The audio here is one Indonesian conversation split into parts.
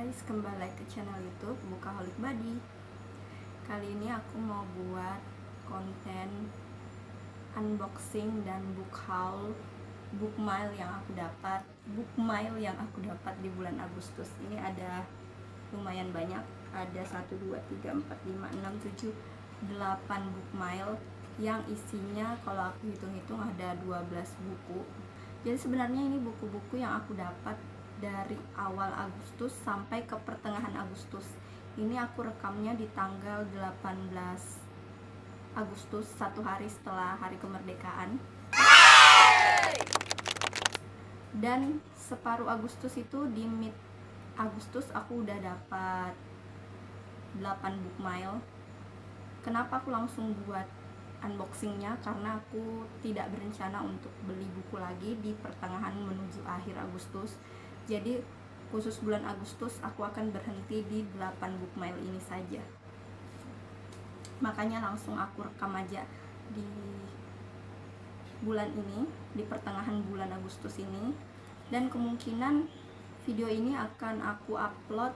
guys, kembali lagi ke channel YouTube Bukaholic Body. Kali ini aku mau buat konten unboxing dan book haul book mail yang aku dapat di bulan Agustus. Ini ada lumayan banyak, ada 1 2 3 4 5 6 7 8 book mail yang isinya kalau aku hitung-hitung ada 12 buku. Jadi sebenarnya ini buku-buku yang aku dapat dari awal Agustus sampai ke pertengahan Agustus. Ini aku rekamnya di tanggal 18 Agustus, 1 hari setelah hari kemerdekaan. Dan separuh Agustus itu, di mid Agustus aku udah dapat 8 book mail. Kenapa aku langsung buat unboxingnya? Karena aku tidak berencana untuk beli buku lagi di pertengahan menuju akhir Agustus. Jadi khusus bulan Agustus aku akan berhenti di 8 book mail ini saja. Makanya langsung aku rekam aja di bulan ini, di pertengahan bulan Agustus ini. Dan kemungkinan video ini akan aku upload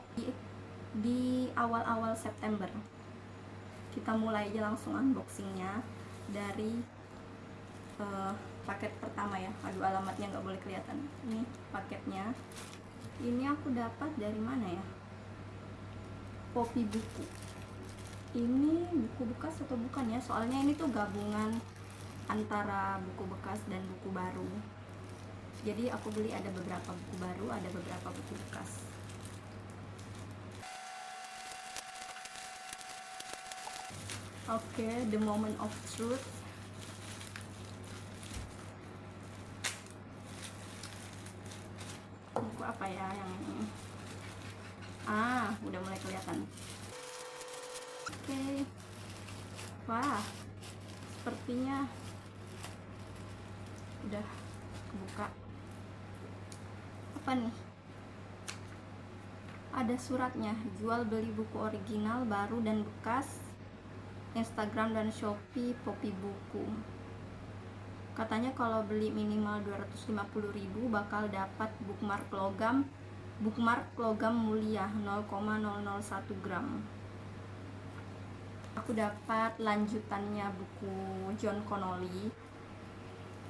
di awal-awal September. Kita mulai aja langsung unboxingnya dari paket pertama ya. Aduh, alamatnya nggak boleh kelihatan. Ini paketnya. Ini aku dapat dari mana ya? Poppy Buku. Ini buku bekas atau bukan ya? Soalnya ini tuh gabungan antara buku bekas dan buku baru. Jadi aku beli ada beberapa buku baru, ada beberapa buku bekas. Oke, The Moment of Truth. Buku apa ya yang ini? Udah mulai kelihatan. Oke. Wah, sepertinya udah kebuka. Apa nih? Ada suratnya, jual beli buku original, baru dan bekas, Instagram dan Shopee Poppy Buku. Katanya kalau beli minimal 250.000 bakal dapat bookmark logam mulia 0,001 gram. Aku dapat lanjutannya buku John Connolly.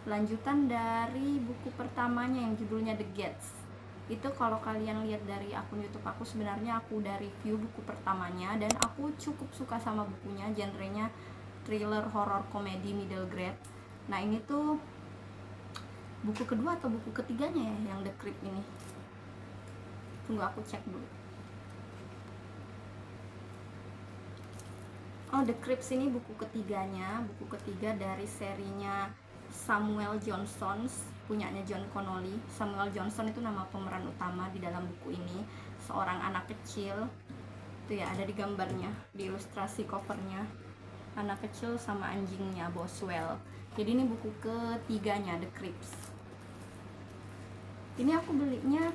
Lanjutan dari buku pertamanya yang judulnya The Gates. Itu kalau kalian lihat dari akun YouTube aku, sebenarnya aku udah review buku pertamanya dan aku cukup suka sama bukunya. Genrenya thriller, horror, komedi, middle grade. Nah, ini tuh buku kedua atau buku ketiganya ya yang The Crypt ini. Tunggu aku cek dulu. Oh, The Crypt ini buku ketiganya, buku ketiga dari serinya Samuel Johnson, punyanya John Connolly. Samuel Johnson itu nama pemeran utama di dalam buku ini, seorang anak kecil. Itu ya, ada di gambarnya, di ilustrasi covernya. Anak kecil sama anjingnya, Boswell. Jadi ini buku ketiganya, The Crypt. Ini aku belinya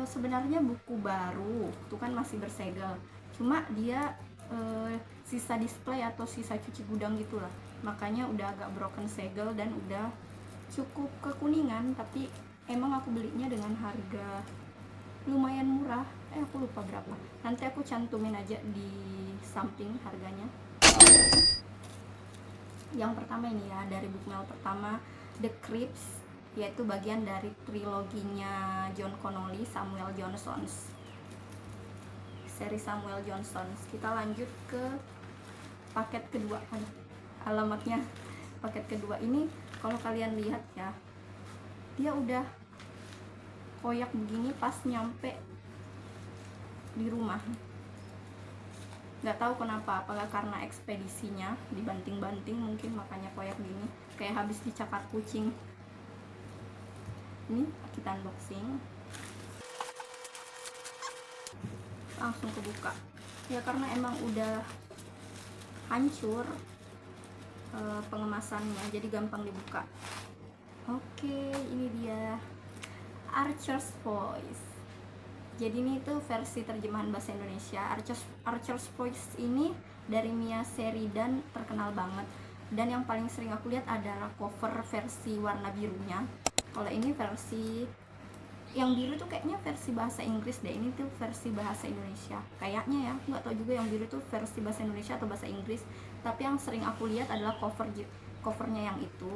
sebenarnya buku baru, itu kan masih bersegel. Cuma dia sisa display atau sisa cuci gudang gitulah, makanya udah agak broken segel dan udah cukup kekuningan. Tapi emang aku belinya dengan harga lumayan murah, aku lupa berapa, nanti aku cantumin aja di samping harganya. Yang pertama ini ya, dari book mail pertama, The Crypt, yaitu bagian dari triloginya John Connolly, Samuel Johnson, seri Samuel Johnson. Kita lanjut ke paket kedua. Alamatnya paket kedua ini kalau kalian lihat ya, dia udah koyak begini pas nyampe di rumah. Nggak tahu kenapa, apakah karena ekspedisinya dibanting-banting mungkin, makanya koyak gini, kayak habis dicakar kucing. Ini kita unboxing, langsung kebuka ya, karena emang udah hancur pengemasannya, jadi gampang dibuka. Oke, ini dia Archer's Voice. Jadi ini tuh versi terjemahan bahasa Indonesia. Archer's Voice ini dari Mia Sheridan, terkenal banget. Dan yang paling sering aku lihat adalah cover versi warna birunya. Kalau ini versi yang biru tuh kayaknya versi bahasa Inggris deh, ini tuh versi bahasa Indonesia kayaknya ya, nggak tahu juga yang biru tuh versi bahasa Indonesia atau bahasa Inggris, tapi yang sering aku lihat adalah covernya yang itu.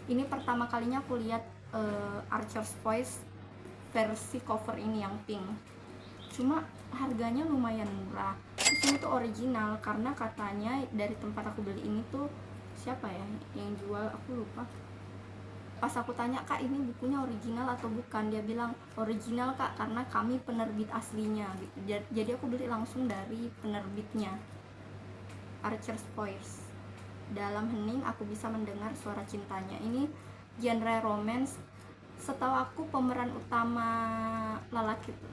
Ini pertama kalinya aku lihat Archer's Voice versi cover ini yang pink, cuma harganya lumayan murah. Terus ini tuh original karena katanya dari tempat aku beli ini tuh, siapa ya yang jual aku lupa. Pas aku tanya, kak ini bukunya original atau bukan, dia bilang original kak karena kami penerbit aslinya gitu. Jadi aku beli langsung dari penerbitnya. Archer's Voice, dalam hening aku bisa mendengar suara cintanya. Ini genre romance. Setahu aku pemeran utama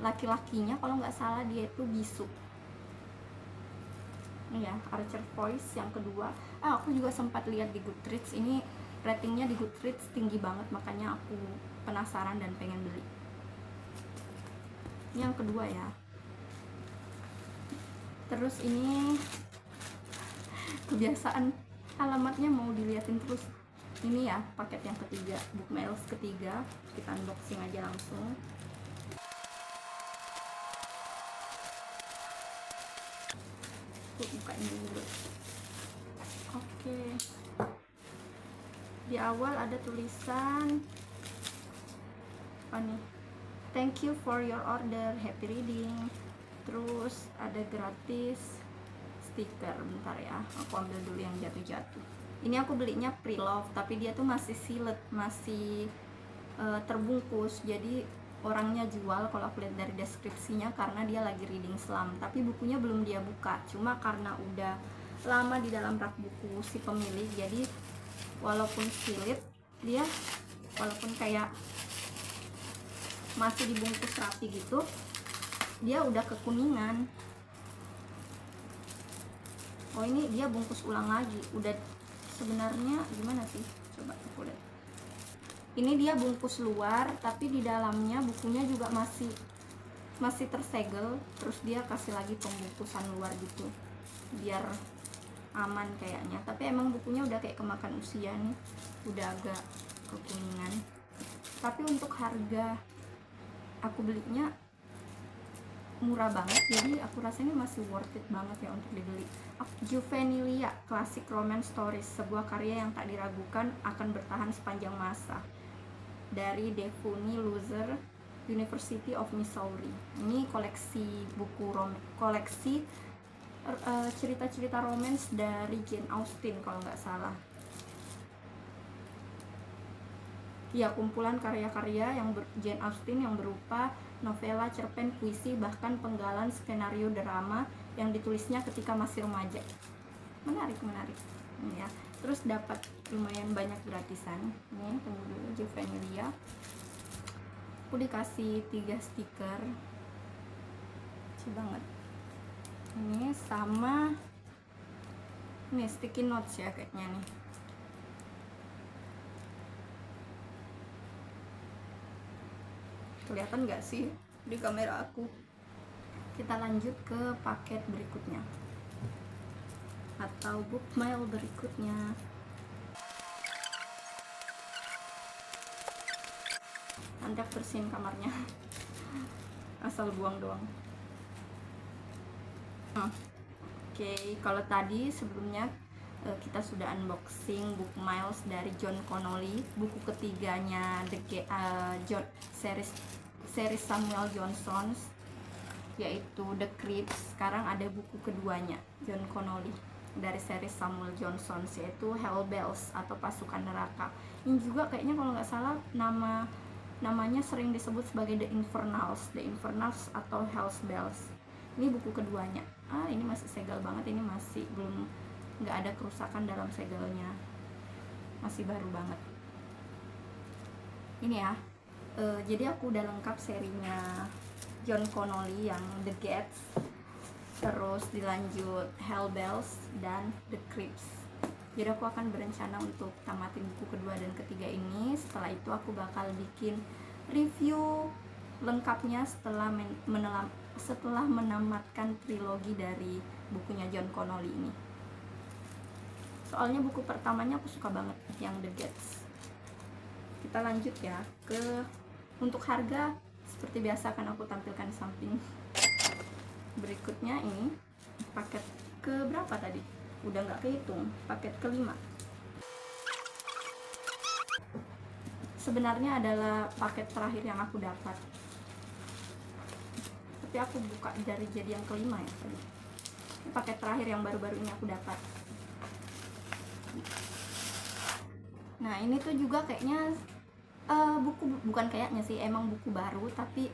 laki-lakinya kalau nggak salah dia itu Bisu. Ya, Archer's Voice yang kedua. Aku juga sempat lihat di Goodreads, ini ratingnya di Goodreads tinggi banget, makanya aku penasaran dan pengen beli. Ini yang kedua ya. Terus ini kebiasaan alamatnya mau diliatin terus. Ini ya paket yang ketiga, Book Miles ketiga, kita unboxing aja langsung. Bukain dulu. Oke. Di awal ada tulisan apa nih, thank you for your order, happy reading. Terus ada gratis stiker, bentar ya aku ambil dulu yang jatuh-jatuh. Ini aku belinya pre-love tapi dia tuh masih sealed, masih terbungkus, jadi orangnya jual kalau aku lihat dari deskripsinya karena dia lagi reading slam, tapi bukunya belum dia buka. Cuma karena udah lama di dalam rak buku si pemilik, jadi walaupun sealed, dia walaupun kayak masih dibungkus rapi gitu, dia udah kekuningan. Oh ini dia bungkus ulang lagi, udah sebenarnya gimana sih, coba aku lihat. Ini dia bungkus luar tapi di dalamnya bukunya juga masih tersegel, terus dia kasih lagi pembungkusan luar gitu biar aman kayaknya. Tapi emang bukunya udah kayak kemakan usia nih, udah agak kekuningan. Tapi untuk harga aku belinya murah banget, jadi aku rasanya masih worth it banget ya untuk dibeli. Juvenilia Classic Romance Stories, sebuah karya yang tak diragukan akan bertahan sepanjang masa, dari Devoney Loser, University of Missouri. Ini koleksi buku koleksi cerita-cerita romance dari Jane Austen kalau nggak salah. Ya, kumpulan karya-karya yang Jane Austen yang berupa novela, cerpen, puisi, bahkan penggalan skenario drama yang ditulisnya ketika masih remaja. Menarik. Ini ya. Terus dapat lumayan banyak gratisan. Nih, tunggu dulu, Juvenilia. Aku dikasih 3 stiker. Lucu banget. Ini sama ini sticky notes ya kayaknya nih. Kelihatan nggak sih di kamera aku? Kita lanjut ke paket berikutnya atau book mail berikutnya. Nanti aku bersihin kamarnya, asal buang doang. Oke, kalau tadi sebelumnya kita sudah unboxing Book Miles dari John Connolly, buku ketiganya series Samuel Johnson, yaitu The Crypt. Sekarang ada buku keduanya John Connolly dari series Samuel Johnson, yaitu Hell Bells atau Pasukan Neraka. Ini juga kayaknya kalau nggak salah namanya sering disebut sebagai The Infernals atau Hell's Bells. Ini buku keduanya. Ini masih segel banget, ini masih belum, nggak ada kerusakan dalam segelnya, masih baru banget ini ya. Jadi aku udah lengkap serinya John Connolly yang The Gates, terus dilanjut Hell Bells dan The Crypt. Jadi aku akan berencana untuk tamatin buku kedua dan ketiga ini. Setelah itu aku bakal bikin review lengkapnya setelah menamatkan trilogi dari bukunya John Connolly ini. Soalnya buku pertamanya aku suka banget, yang The Gates. Kita lanjut ya ke Untuk harga seperti biasa akan aku tampilkan di samping. Berikutnya ini paket ke berapa tadi? Udah nggak kehitung, paket kelima. Sebenarnya adalah paket terakhir yang aku dapat, tapi aku buka dari jadi yang kelima ya tadi. Ini paket terakhir yang baru-baru ini aku dapat. Nah ini tuh juga kayaknya buku, bukan kayaknya sih, emang buku baru tapi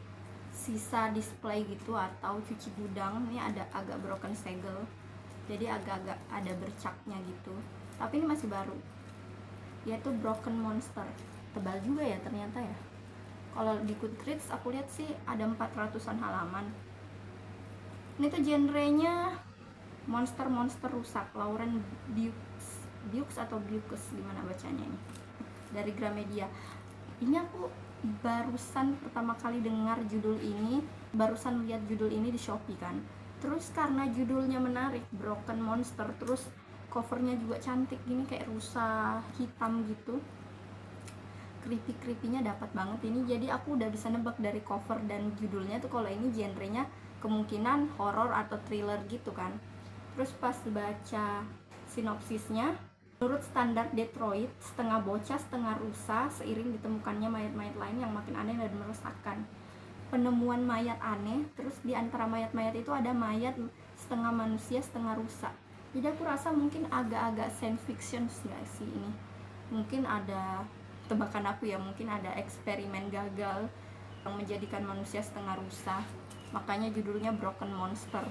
sisa display gitu atau cuci gudang. Ini ada agak broken segel, jadi agak-agak ada bercaknya gitu, tapi ini masih baru, yaitu Broken Monster. Tebal juga ya ternyata ya. Kalau di Goodreads aku lihat sih ada 400-an halaman. Ini tuh genrenya monster rusak, Lauren Bukes atau Bukes, gimana bacanya ini, dari Gramedia. Ini aku barusan pertama kali dengar judul ini, barusan lihat judul ini di Shopee kan. Terus karena judulnya menarik, Broken Monster, terus covernya juga cantik gini, kayak rusa hitam gitu, creepy-nya dapat banget ini. Jadi aku udah bisa nebak dari cover dan judulnya tuh kalau ini genrenya kemungkinan horor atau thriller gitu kan. Terus pas baca sinopsisnya, menurut standar Detroit, setengah bocah setengah rusa seiring ditemukannya mayat-mayat lain yang makin aneh dan meresahkan. Penemuan mayat aneh, terus di antara mayat-mayat itu ada mayat setengah manusia setengah rusa. Jadi aku rasa mungkin agak-agak science fiction nggak sih ini. Mungkin ada, tebakan aku ya, mungkin ada eksperimen gagal yang menjadikan manusia setengah rusa, makanya judulnya Broken Monster.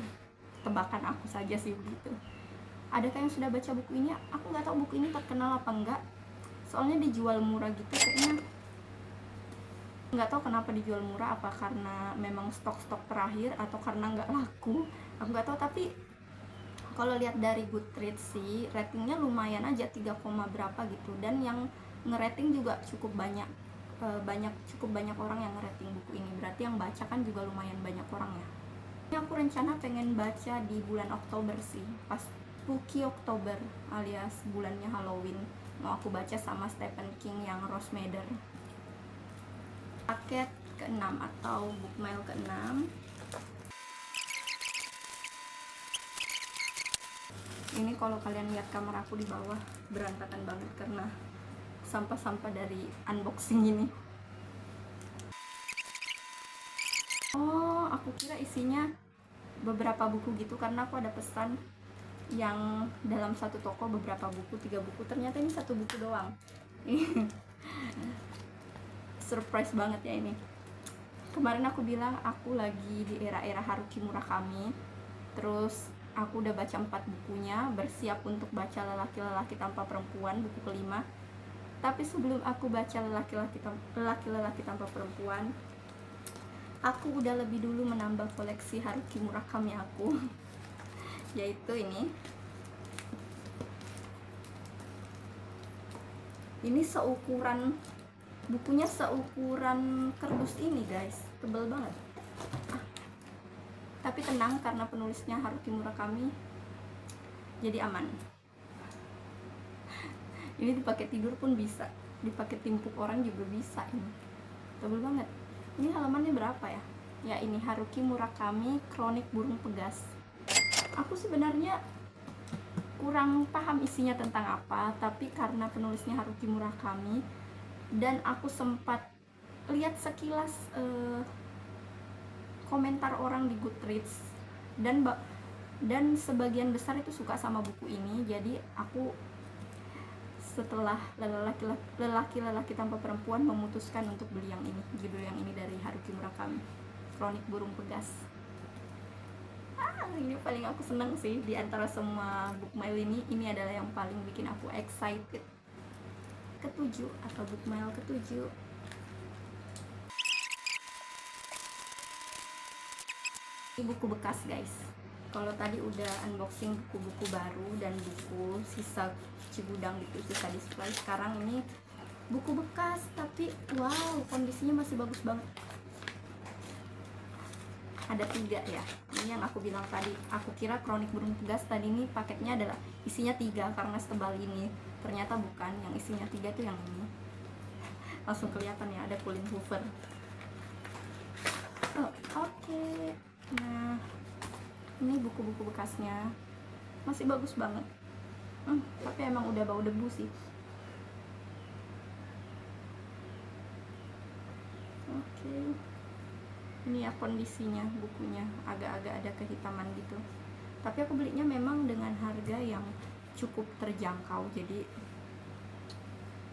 Tebakan aku saja sih begitu. Adakah yang sudah baca buku ini? Aku nggak tahu buku ini terkenal apa enggak, soalnya dijual murah gitu kayaknya. Nggak tahu kenapa dijual murah, apa karena memang stok terakhir atau karena nggak laku, aku nggak tahu. Tapi kalau lihat dari Goodreads sih ratingnya lumayan aja, 3, berapa gitu, dan yang ngerating juga cukup banyak, cukup banyak orang yang ngerating buku ini, berarti yang baca kan juga lumayan banyak orang ya. Ini aku rencana pengen baca di bulan Oktober sih, pas Spooky Oktober alias bulannya Halloween, mau aku baca sama Stephen King yang Rosemader. Paket ke-6 atau bookmail ke-6. Ini kalau kalian lihat kamar aku di bawah berantakan banget karena sampah-sampah dari unboxing ini. Oh, aku kira isinya beberapa buku gitu, karena aku ada pesan yang dalam satu toko beberapa buku, 3 buku, ternyata ini 1 buku doang. Surprise banget ya ini. Kemarin aku bilang aku lagi di era-era Haruki Murakami, terus aku udah baca 4 bukunya, bersiap untuk baca Lelaki-lelaki Tanpa Perempuan, buku kelima. Tapi sebelum aku baca Lelaki-lelaki Tanpa Perempuan, aku udah lebih dulu menambah koleksi Haruki Murakami aku, yaitu ini. Ini seukuran, bukunya seukuran kardus ini guys, tebel banget. Tapi tenang, karena penulisnya Haruki Murakami, jadi aman. Ini dipakai tidur pun bisa, dipakai timpuk orang juga bisa. Ini tebel banget. Ini halamannya berapa ya? Ya ini Haruki Murakami, Kronik Burung Pegas. Aku sebenarnya kurang paham isinya tentang apa, tapi karena penulisnya Haruki Murakami dan aku sempat lihat sekilas komentar orang di Goodreads, dan sebagian besar itu suka sama buku ini, jadi aku setelah Lelaki-lelaki Tanpa Perempuan memutuskan untuk beli yang ini, judul yang ini dari Haruki Murakami, Kronik Burung Pegas. Ini paling aku seneng sih di antara semua bookmail ini adalah yang paling bikin aku excited. Ke-7 atau bookmail ke-7. Ini buku bekas guys. Kalau tadi udah unboxing buku-buku baru dan buku sisa cuci gudang gitu, sisa display, sekarang ini buku bekas, tapi wow, kondisinya masih bagus banget. Ada 3 ya, ini yang aku bilang tadi. Aku kira Kronik Burung Pegas tadi ini paketnya adalah isinya 3 karena setebal ini, ternyata bukan. Yang isinya 3 tuh yang ini, langsung kelihatan ya, ada Colleen Hoover. Oke, nah ini buku-buku bekasnya masih bagus banget. Tapi emang udah bau debu sih. Oke, ini ya kondisinya bukunya, agak-agak ada kehitaman gitu. Tapi aku belinya memang dengan harga yang cukup terjangkau, jadi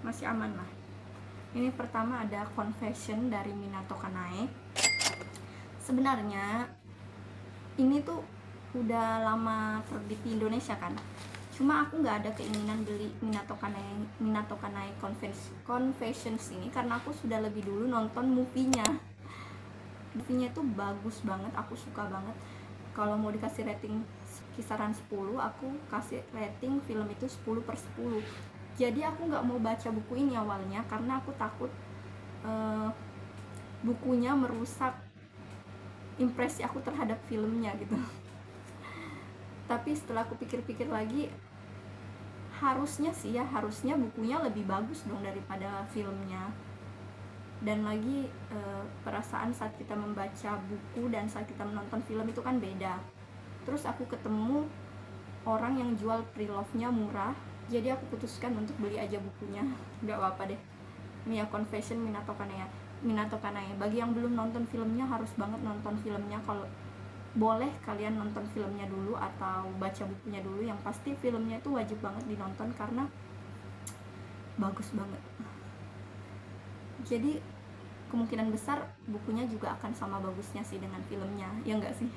masih aman lah. Ini pertama ada Confession dari Minato Kanae. Sebenarnya ini tuh udah lama terbit di Indonesia kan, cuma aku nggak ada keinginan beli Minato Kanae Confessions ini karena aku sudah lebih dulu nonton movie-nya. Movie-nya tuh bagus banget, aku suka banget. Kalau mau dikasih rating kisaran 10, aku kasih rating film itu 10/10. Jadi aku nggak mau baca buku ini awalnya karena aku takut bukunya merusak impresi aku terhadap filmnya gitu. Tapi setelah aku pikir-pikir lagi, harusnya bukunya lebih bagus dong daripada filmnya. Dan lagi perasaan saat kita membaca buku dan saat kita menonton film itu kan beda. Terus aku ketemu orang yang jual pre-love-nya murah, jadi aku putuskan untuk beli aja bukunya. Gak apa-apa deh. Mia Confession Minato Kanae. Bagi yang belum nonton filmnya, harus banget nonton filmnya. Kalau boleh kalian nonton filmnya dulu atau baca bukunya dulu. Yang pasti filmnya itu wajib banget dinonton karena bagus banget. Jadi kemungkinan besar bukunya juga akan sama bagusnya sih dengan filmnya, ya enggak sih?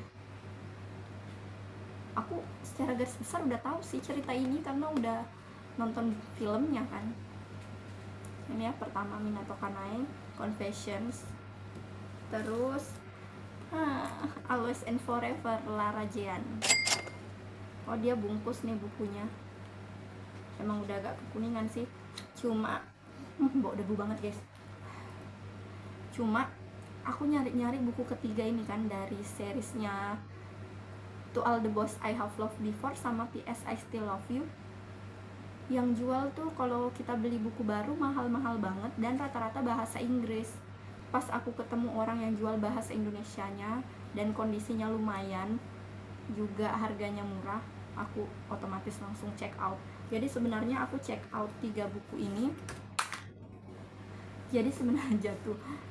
Aku secara garis besar udah tahu sih cerita ini karena udah nonton filmnya kan. Ini ya pertama Minato Kanae Confessions. Terus Always and Forever Lara Jean. Oh, dia bungkus nih bukunya. Emang udah agak kekuningan sih. Cuma bau debu banget guys. Cuma aku nyari-nyari buku ketiga ini kan dari seriesnya To All the Boys I Have Loved Before sama PS I Still Love You. Yang jual tuh kalau kita beli buku baru mahal-mahal banget dan rata-rata bahasa Inggris. Pas aku ketemu orang yang jual bahasa Indonesianya dan kondisinya lumayan, juga harganya murah, aku otomatis langsung check out. Jadi sebenarnya aku check out 3 buku ini. Jadi sebenarnya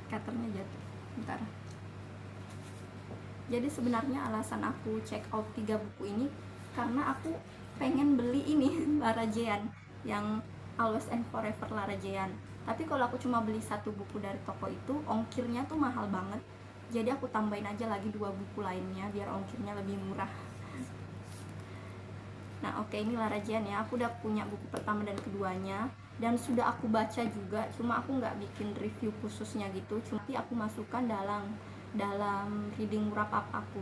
cutternya jatuh. Bentar. Jadi sebenarnya alasan aku check out 3 buku ini karena aku pengen beli ini Lara Jean, yang Always and Forever Lara Jean. Tapi kalau aku cuma beli 1 buku dari toko itu, ongkirnya tuh mahal banget. Jadi aku tambahin aja lagi 2 buku lainnya biar ongkirnya lebih murah. Nah oke, ini Lara Jean ya. Aku udah punya buku pertama dan keduanya dan sudah aku baca juga. Cuma aku nggak bikin review khususnya gitu. Cuma aku masukkan dalam reading wrap up aku.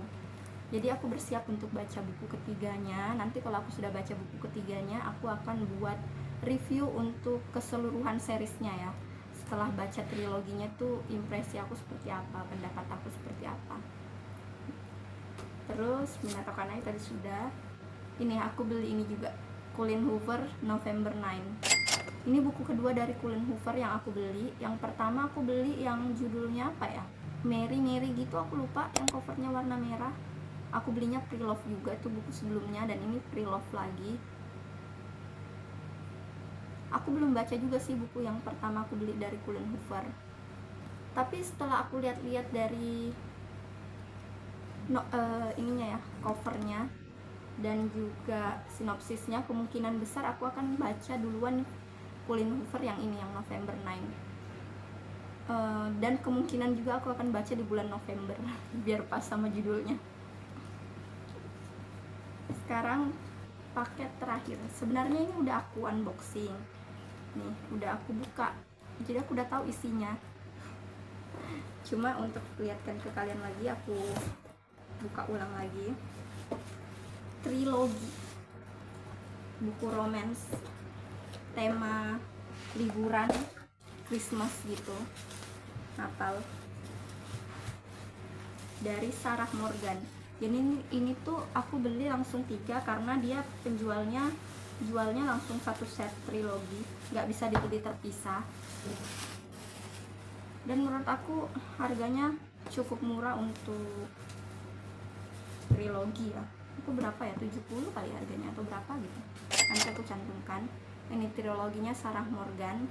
Jadi aku bersiap untuk baca buku ketiganya. Nanti kalau aku sudah baca buku ketiganya, aku akan buat review untuk keseluruhan seriesnya ya. Setelah baca triloginya tuh impresi aku seperti apa, pendapat aku seperti apa. Terus Minato Kanae tadi sudah. Ini aku beli ini juga, Colleen Hoover November 9. Ini buku kedua dari Colleen Hoover yang aku beli. Yang pertama aku beli yang judulnya apa ya, Mary gitu, aku lupa, yang covernya warna merah. Aku belinya pre-love juga, itu buku sebelumnya, dan ini pre-love lagi. Aku belum baca juga sih buku yang pertama aku beli dari Colleen Hoover. Tapi setelah aku lihat-lihat dari ininya ya, covernya dan juga sinopsisnya, kemungkinan besar aku akan baca duluan Colleen Hoover yang ini, yang November 9. Dan kemungkinan juga aku akan baca di bulan November biar pas sama judulnya. Sekarang paket terakhir. Sebenarnya ini udah aku unboxing nih, udah aku buka, jadi aku udah tahu isinya. Cuma untuk lihatkan ke kalian lagi, aku buka ulang lagi. Trilogi buku romance tema liburan Christmas gitu, Natal, dari Sarah Morgan. Jadi ini tuh aku beli langsung 3 karena dia jualnya langsung 1 set trilogi, nggak bisa dibeli terpisah. Dan menurut aku harganya cukup murah untuk trilogi ya. Aku berapa ya, 70 kali harganya atau berapa gitu, nanti aku cantumkan. Ini triloginya Sarah Morgan.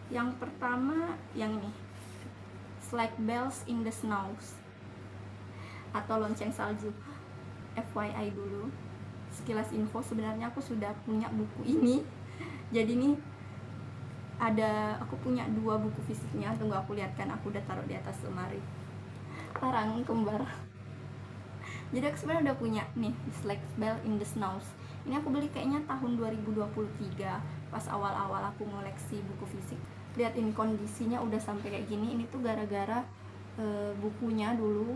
Yang pertama yang ini, Sleigh Bells in the Snows atau Lonceng Salju. FYI dulu, sekilas info, sebenarnya aku sudah punya buku ini. Jadi nih aku punya 2 buku fisiknya, tunggu aku lihatkan, aku udah taruh di atas lemari. Parang kembar. Jadi aku sebenarnya udah punya nih Sleigh Bells in the Snows. Ini aku beli kayaknya tahun 2023 pas awal-awal aku ngoleksi buku fisik. Lihat ini kondisinya udah sampai kayak gini. Ini tuh gara-gara bukunya dulu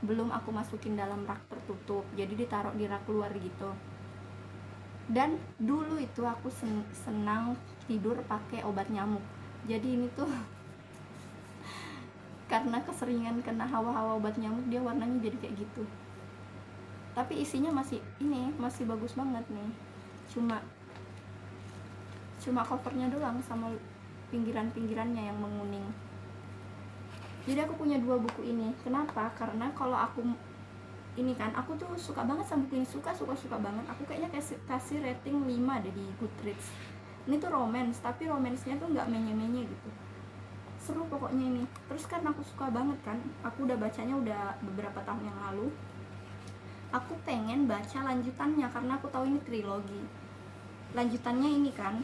belum aku masukin dalam rak tertutup, jadi ditaruh di rak luar gitu. Dan dulu itu aku senang tidur pakai obat nyamuk. Jadi ini tuh karena keseringan kena hawa-hawa obat nyamuk, dia warnanya jadi kayak gitu. Tapi isinya masih bagus banget nih. Cuma covernya doang sama pinggiran-pinggirannya yang menguning. Jadi aku punya 2 buku ini. Kenapa? Karena kalau aku tuh suka banget sama buku ini, suka banget. Aku kayaknya kasih rating 5 deh di Goodreads. Ini tuh romance, tapi romansnya tuh nggak menye-menye gitu, seru pokoknya ini. Terus kan aku suka banget kan, aku udah bacanya udah beberapa tahun yang lalu. Aku pengen baca lanjutannya karena aku tahu ini trilogi. Lanjutannya ini kan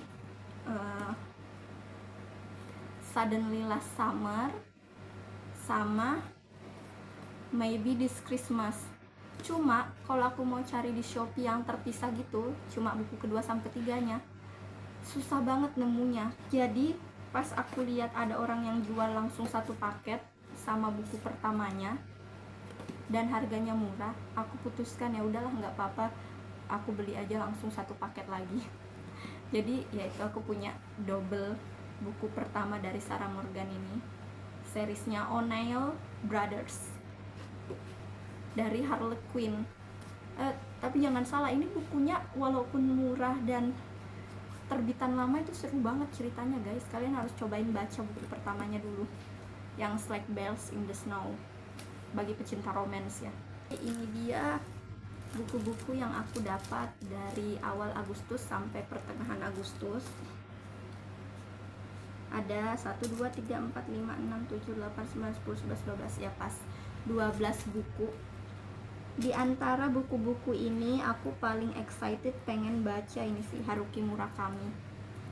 Suddenly Last Summer sama Maybe This Christmas. Cuma kalau aku mau cari di Shopee yang terpisah gitu, cuma buku kedua sama ketiganya, susah banget nemunya. Jadi pas aku lihat ada orang yang jual langsung 1 paket sama buku pertamanya dan harganya murah, aku putuskan ya udahlah, nggak apa-apa, aku beli aja langsung 1 paket lagi. Jadi ya itu, aku punya double buku pertama dari Sarah Morgan ini, seriesnya O'Neill Brothers dari Harlequin. Tapi jangan salah, ini bukunya walaupun murah dan terbitan lama itu seru banget ceritanya guys. Kalian harus cobain baca buku pertamanya dulu, yang Sleigh Bells in the Snow, bagi pecinta romance ya. Ini dia buku-buku yang aku dapat dari awal Agustus sampai pertengahan Agustus. Ada 1, 2, 3, 4, 5, 6, 7, 8, 9, 10, 11, 12, ya pas 12 buku. Di antara buku-buku ini aku paling excited pengen baca ini sih, Haruki Murakami.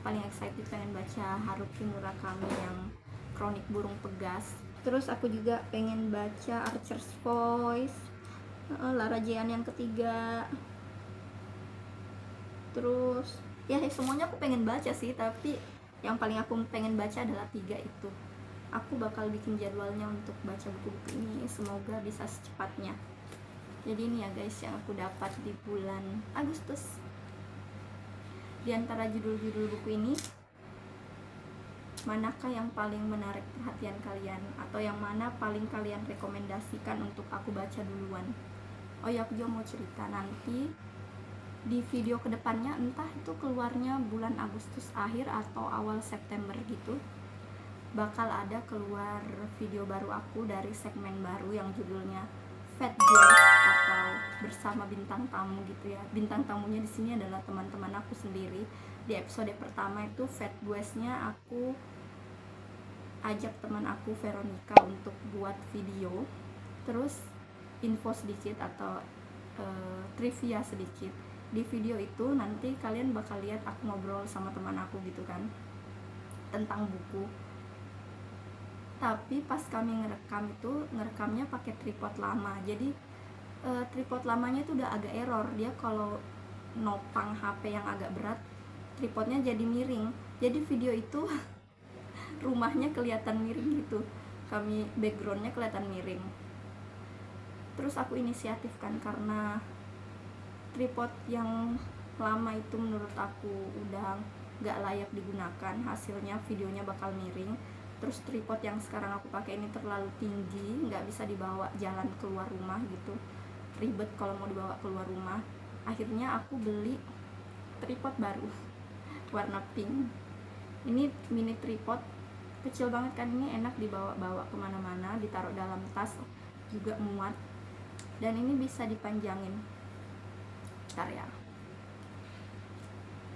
Paling excited pengen baca Haruki Murakami yang Kronik Burung Pegas. Terus aku juga pengen baca Archer's Voice, Lara Jean yang ketiga. Terus ya semuanya aku pengen baca sih, tapi yang paling aku pengen baca adalah 3 itu. Aku bakal bikin jadwalnya untuk baca buku-buku ini, semoga bisa secepatnya. Jadi ini ya guys yang aku dapat di bulan Agustus. Di antara judul-judul buku ini, manakah yang paling menarik perhatian kalian? Atau yang mana paling kalian rekomendasikan untuk aku baca duluan? Oh ya, aku juga mau cerita, nanti di video kedepannya, entah itu keluarnya bulan Agustus akhir atau awal September gitu, bakal ada keluar video baru aku dari segmen baru yang judulnya Fat Guest atau bersama bintang tamu gitu ya. Bintang tamunya di sini adalah teman-teman aku sendiri. Di episode pertama itu Fat Guest-nya aku ajak teman aku Veronica untuk buat video. Terus info sedikit atau trivia sedikit. Di video itu nanti kalian bakal lihat aku ngobrol sama teman aku gitu kan tentang buku. Tapi pas kami ngerekamnya pakai tripod lama. Jadi tripod lamanya itu udah agak error. Dia kalau nopang HP yang agak berat, tripodnya jadi miring. Jadi video itu rumahnya kelihatan miring gitu. Kami backgroundnya kelihatan miring. Terus aku inisiatif kan, karena tripod yang lama itu menurut aku udah gak layak digunakan. Hasilnya videonya bakal miring. Terus tripod yang sekarang aku pakai ini terlalu tinggi, nggak bisa dibawa jalan keluar rumah gitu, ribet kalau mau dibawa keluar rumah. Akhirnya aku beli tripod baru warna pink. Ini mini tripod kecil banget kan, ini enak dibawa-bawa kemana-mana, ditaruh dalam tas juga muat, dan ini bisa dipanjangin. Bentar ya,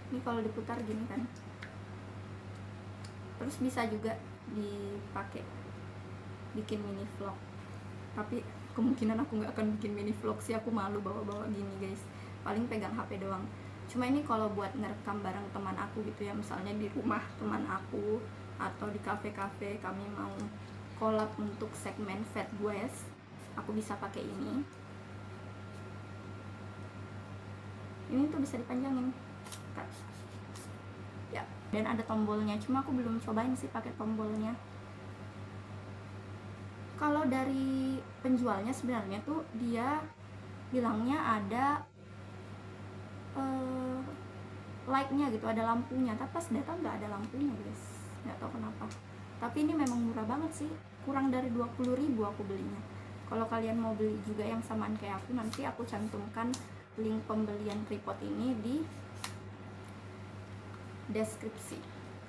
ini kalau diputar gini kan, terus bisa juga dipakai bikin mini vlog, tapi kemungkinan aku nggak akan bikin mini vlog sih, aku malu bawa-bawa gini guys, paling pegang HP doang. Cuma ini kalau buat ngerekam bareng teman aku gitu ya, misalnya di rumah teman aku atau di kafe-kafe kami mau collab untuk segmen Fat Guys, aku bisa pakai ini. Ini tuh bisa dipanjangin ya, dan ada tombolnya, cuma aku belum cobain sih pakai tombolnya. Kalau dari penjualnya sebenarnya tuh dia bilangnya ada light-nya gitu, ada lampunya, tapi pas datang nggak ada lampunya guys, nggak tahu kenapa. Tapi ini memang murah banget sih, kurang dari 20.000 aku belinya. Kalau kalian mau beli juga yang samaan kayak aku, nanti aku cantumkan link pembelian tripod ini di deskripsi.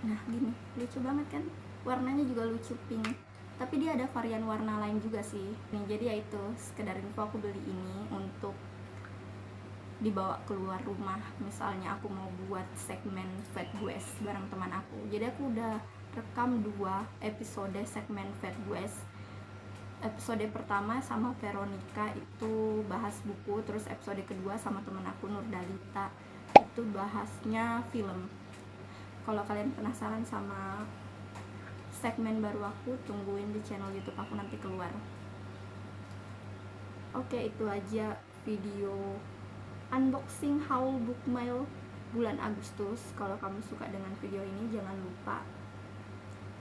Nah gini, lucu banget kan, warnanya juga lucu, pink, tapi dia ada varian warna lain juga sih nih. Jadi ya itu sekedar info, aku beli ini untuk dibawa keluar rumah, misalnya aku mau buat segmen Fat Guys bareng teman aku. Jadi aku udah rekam 2 episode segmen Fat Guys. Episode pertama sama Veronica itu bahas buku, terus episode kedua sama teman aku Nurdalita itu bahasnya film. Kalau kalian penasaran sama segmen baru aku, tungguin di channel YouTube aku nanti keluar. Oke, itu aja video unboxing haul Bookmail bulan Agustus. Kalau kamu suka dengan video ini, jangan lupa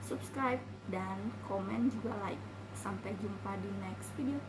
subscribe dan komen juga like. Sampai jumpa di next video.